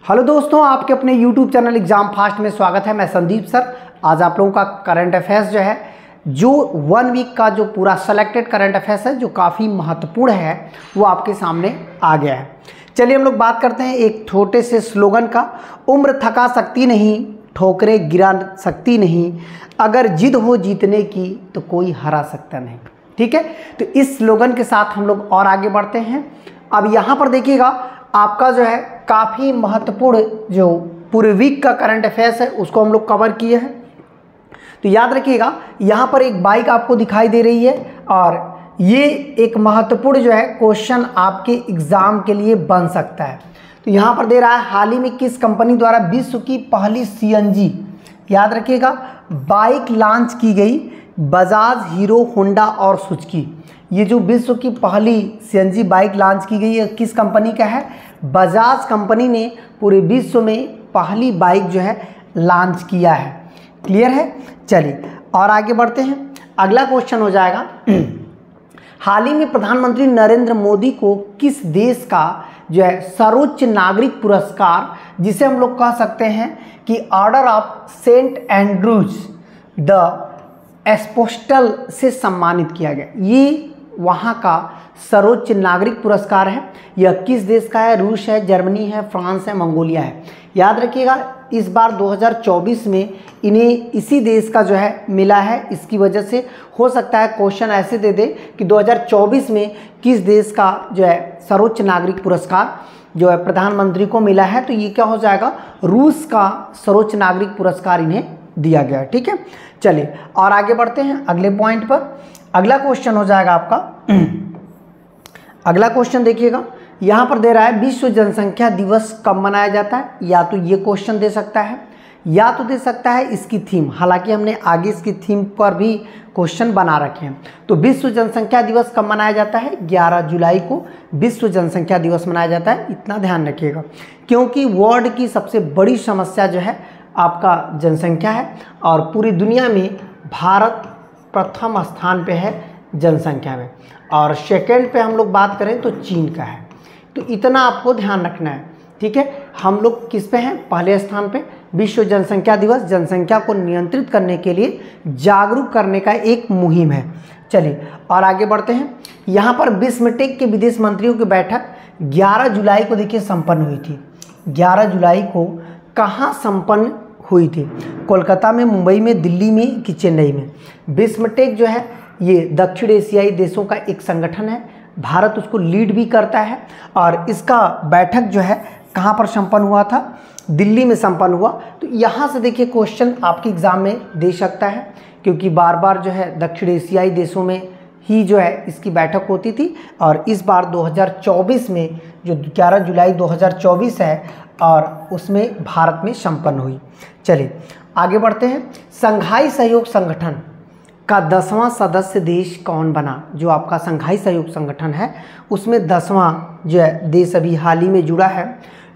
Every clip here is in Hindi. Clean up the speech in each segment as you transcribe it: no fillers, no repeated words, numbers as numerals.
हेलो दोस्तों, आपके अपने YouTube चैनल एग्जाम फास्ट में स्वागत है। मैं संदीप सर। आज आप लोगों का करंट अफेयर्स जो 1 वीक का जो पूरा सेलेक्टेड करंट अफेयर्स है जो काफ़ी महत्वपूर्ण है वो आपके सामने आ गया है। चलिए हम लोग बात करते हैं एक छोटे से स्लोगन का। उम्र थका सकती नहीं, ठोकरें गिरा सकती नहीं, अगर जिद हो जीतने की तो कोई हरा सकता नहीं। ठीक है, तो इस स्लोगन के साथ हम लोग और आगे बढ़ते हैं। अब यहाँ पर देखिएगा, आपका जो है काफ़ी महत्वपूर्ण जो पूरे वीक का करंट अफेयर्स है उसको हम लोग कवर किए हैं। तो याद रखिएगा, यहाँ पर एक बाइक आपको दिखाई दे रही है और ये एक महत्वपूर्ण जो है क्वेश्चन आपके एग्ज़ाम के लिए बन सकता है। तो यहाँ पर दे रहा है, हाल ही में किस कंपनी द्वारा विश्व की पहली CNG, याद रखिएगा, बाइक लॉन्च की गई? बजाज, हीरो, होंडा और सुजुकी। ये जो विश्व की पहली CNG बाइक लॉन्च की गई है किस कंपनी का है? बजाज कंपनी ने पूरे विश्व में पहली बाइक जो है लॉन्च किया है। क्लियर है? चलिए और आगे बढ़ते हैं। अगला क्वेश्चन हो जाएगा, हाल ही में प्रधानमंत्री नरेंद्र मोदी को किस देश का जो है सर्वोच्च नागरिक पुरस्कार, जिसे हम लोग कह सकते हैं कि order of Saint Andrews the apostle से सम्मानित किया गया? ये वहाँ का सर्वोच्च नागरिक पुरस्कार है। यह किस देश का है? रूस है, जर्मनी है, फ्रांस है, मंगोलिया है। याद रखिएगा, इस बार 2024 में इन्हें इसी देश का जो है मिला है। इसकी वजह से हो सकता है क्वेश्चन ऐसे दे दे कि 2024 में किस देश का जो है सर्वोच्च नागरिक पुरस्कार जो है प्रधानमंत्री को मिला है। तो ये क्या हो जाएगा? रूस का सर्वोच्च नागरिक पुरस्कार इन्हें दिया गया है। ठीक है, चलिए और आगे बढ़ते हैं अगले पॉइंट पर। अगला क्वेश्चन हो जाएगा आपका, अगला क्वेश्चन देखिएगा, यहाँ पर दे रहा है विश्व जनसंख्या दिवस कब मनाया जाता है? या तो ये क्वेश्चन दे सकता है या तो दे सकता है इसकी थीम। हालांकि हमने आगे इसकी थीम पर भी क्वेश्चन बना रखे हैं। तो विश्व जनसंख्या दिवस कब मनाया जाता है? 11 जुलाई को विश्व जनसंख्या दिवस मनाया जाता है। इतना ध्यान रखिएगा, क्योंकि वर्ल्ड की सबसे बड़ी समस्या जो है आपका जनसंख्या है और पूरी दुनिया में भारत प्रथम स्थान पे है जनसंख्या में, और सेकंड पे हम लोग बात करें तो चीन का है। तो इतना आपको ध्यान रखना है। ठीक है, हम लोग किस पे हैं? पहले स्थान पे। विश्व जनसंख्या दिवस जनसंख्या को नियंत्रित करने के लिए जागरूक करने का एक मुहिम है। चलिए और आगे बढ़ते हैं। यहाँ पर बिस्मटेक के विदेश मंत्रियों की बैठक 11 जुलाई को देखिए संपन्न हुई थी। 11 जुलाई को कहाँ संपन्न हुई थी? कोलकाता में, मुंबई में, दिल्ली में कि चेन्नई में? बिस्मटेक जो है ये दक्षिण एशियाई देशों का एक संगठन है। भारत उसको लीड भी करता है और इसका बैठक जो है कहाँ पर संपन्न हुआ था? दिल्ली में संपन्न हुआ। तो यहाँ से देखिए क्वेश्चन आपके एग्ज़ाम में दे सकता है, क्योंकि बार बार जो है दक्षिण एशियाई देशों में ही जो है इसकी बैठक होती थी और इस बार 2024 में जो 11 जुलाई 2024 है और उसमें भारत में संपन्न हुई। चलिए आगे बढ़ते हैं। संघाई सहयोग संगठन का 10वां सदस्य देश कौन बना? जो आपका संघाई सहयोग संगठन है उसमें 10वां जो है देश अभी हाल ही में जुड़ा है।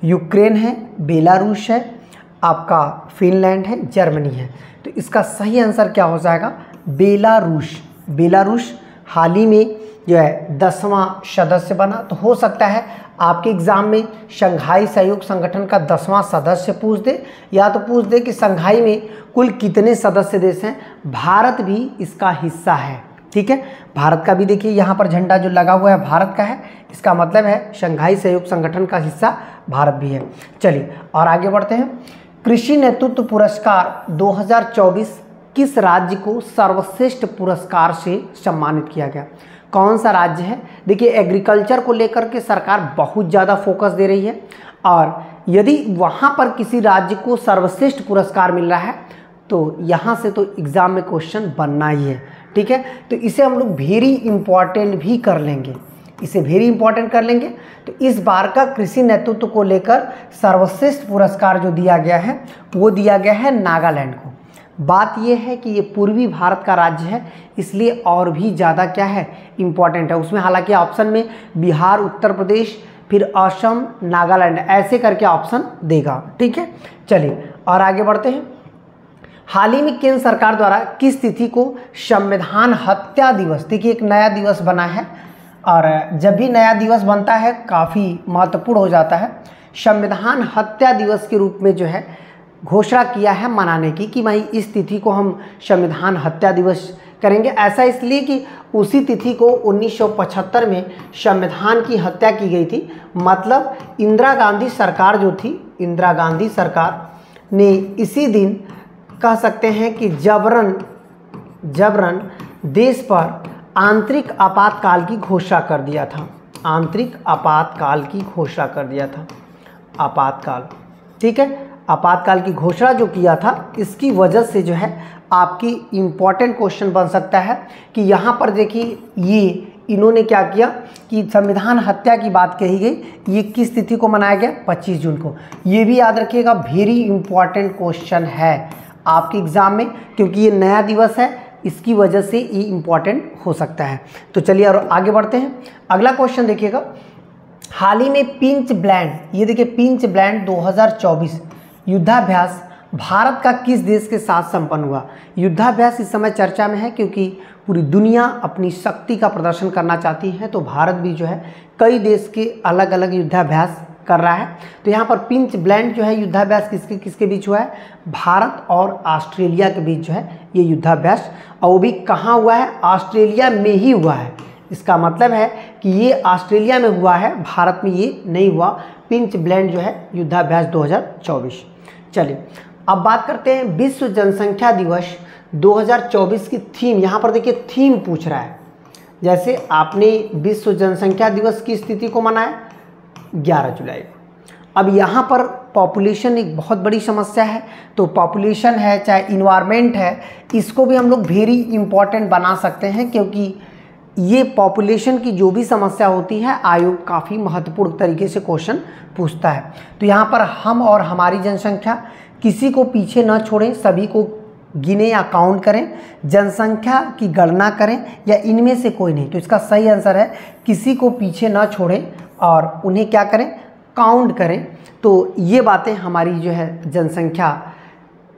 यूक्रेन है, बेलारूस है, आपका फिनलैंड है, जर्मनी है। तो इसका सही आंसर क्या हो जाएगा? बेलारूस। बेलारूस हाल ही में जो है 10वां सदस्य बना। तो हो सकता है आपके एग्ज़ाम में शंघाई सहयोग संगठन का 10वां सदस्य पूछ दे, या तो पूछ दे कि शंघाई में कुल कितने सदस्य देश हैं। भारत भी इसका हिस्सा है। ठीक है, भारत का भी देखिए यहाँ पर झंडा जो लगा हुआ है भारत का है। इसका मतलब है शंघाई सहयोग संगठन का हिस्सा भारत भी है। चलिए और आगे बढ़ते हैं। कृषि नेतृत्व पुरस्कार 2024 किस राज्य को सर्वश्रेष्ठ पुरस्कार से सम्मानित किया गया? कौन सा राज्य है? देखिए एग्रीकल्चर को लेकर के सरकार बहुत ज़्यादा फोकस दे रही है और यदि वहाँ पर किसी राज्य को सर्वश्रेष्ठ पुरस्कार मिल रहा है तो यहाँ से तो एग्ज़ाम में क्वेश्चन बनना ही है। ठीक है, तो इसे हम लोग वेरी इंपॉर्टेंट भी कर लेंगे, इसे वेरी इंपॉर्टेंट कर लेंगे। तो इस बार का कृषि नेतृत्व को लेकर सर्वश्रेष्ठ पुरस्कार जो दिया गया है वो दिया गया है नागालैंड को। बात यह है कि ये पूर्वी भारत का राज्य है, इसलिए और भी ज़्यादा क्या है इम्पॉर्टेंट है। उसमें हालांकि ऑप्शन में बिहार, उत्तर प्रदेश, फिर असम, नागालैंड ऐसे करके ऑप्शन देगा। ठीक है, चलिए और आगे बढ़ते हैं। हाल ही में केंद्र सरकार द्वारा किस तिथि को संविधान हत्या दिवस, देखिए एक नया दिवस बना है और जब भी नया दिवस बनता है काफ़ी महत्वपूर्ण हो जाता है, संविधान हत्या दिवस के रूप में जो है घोषणा किया है मनाने की कि भाई इस तिथि को हम संविधान हत्या दिवस करेंगे। ऐसा इसलिए कि उसी तिथि को 1975 में संविधान की हत्या की गई थी। मतलब इंदिरा गांधी सरकार जो थी, इंदिरा गांधी सरकार ने इसी दिन कह सकते हैं कि जबरन देश पर आंतरिक आपातकाल की घोषणा कर दिया था। आंतरिक आपातकाल की घोषणा कर दिया था। आपातकाल, ठीक है, आपातकाल की घोषणा जो किया था, इसकी वजह से जो है आपकी इम्पॉर्टेंट क्वेश्चन बन सकता है कि यहाँ पर देखिए ये इन्होंने क्या किया कि संविधान हत्या की बात कही गई, ये किस तिथि को मनाया गया? 25 जून को। ये भी याद रखिएगा, वेरी इंपॉर्टेंट क्वेश्चन है आपके एग्जाम में, क्योंकि ये नया दिवस है, इसकी वजह से ये इम्पॉर्टेंट हो सकता है। तो चलिए और आगे बढ़ते हैं। अगला क्वेश्चन देखिएगा, हाल ही में पिंच ब्लैंड, ये देखिए पिंच ब्लैंड 2024 युद्धाभ्यास भारत का किस देश के साथ संपन्न हुआ? युद्धाभ्यास इस समय चर्चा में है क्योंकि पूरी दुनिया अपनी शक्ति का प्रदर्शन करना चाहती है, तो भारत भी जो है कई देश के अलग अलग युद्धाभ्यास कर रहा है। तो यहाँ पर पिंच ब्लैंड जो है युद्धाभ्यास किसके किसके बीच हुआ है? भारत और ऑस्ट्रेलिया के बीच जो है ये युद्धाभ्यास, और वो भी कहाँ हुआ है? ऑस्ट्रेलिया में ही हुआ है। इसका मतलब है कि ये ऑस्ट्रेलिया में हुआ है, भारत में ये नहीं हुआ। पिंच ब्लैंड जो है युद्धाभ्यास 2024। चलिए अब बात करते हैं विश्व जनसंख्या दिवस 2024 की थीम। यहाँ पर देखिए थीम पूछ रहा है, जैसे आपने विश्व जनसंख्या दिवस की स्थिति को मनाया 11 जुलाई को। अब यहाँ पर पॉपुलेशन एक बहुत बड़ी समस्या है, तो पॉपुलेशन है चाहे इन्वायरमेंट है, इसको भी हम लोग वेरी इंपॉर्टेंट बना सकते हैं, क्योंकि ये पॉपुलेशन की जो भी समस्या होती है आयोग काफ़ी महत्वपूर्ण तरीके से क्वेश्चन पूछता है। तो यहाँ पर हम और हमारी जनसंख्या, किसी को पीछे न छोड़ें, सभी को गिने या काउंट करें, जनसंख्या की गणना करें या इनमें से कोई नहीं। तो इसका सही आंसर है किसी को पीछे न छोड़ें और उन्हें क्या करें? काउंट करें। तो ये बातें हमारी जो है जनसंख्या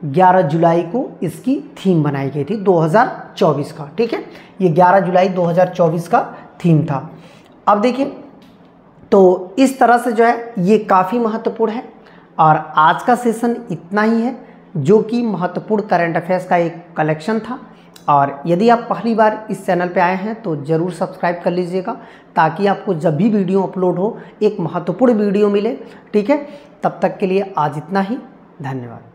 11 जुलाई को इसकी थीम बनाई गई थी 2024 का, ठीक है, ये 11 जुलाई 2024 का थीम था। अब देखिए तो इस तरह से जो है ये काफ़ी महत्वपूर्ण है, और आज का सेशन इतना ही है जो कि महत्वपूर्ण करंट अफेयर्स का एक कलेक्शन था। और यदि आप पहली बार इस चैनल पे आए हैं तो ज़रूर सब्सक्राइब कर लीजिएगा, ताकि आपको जब भी वीडियो अपलोड हो एक महत्वपूर्ण वीडियो मिले, ठीक है। तब तक के लिए आज इतना ही, धन्यवाद।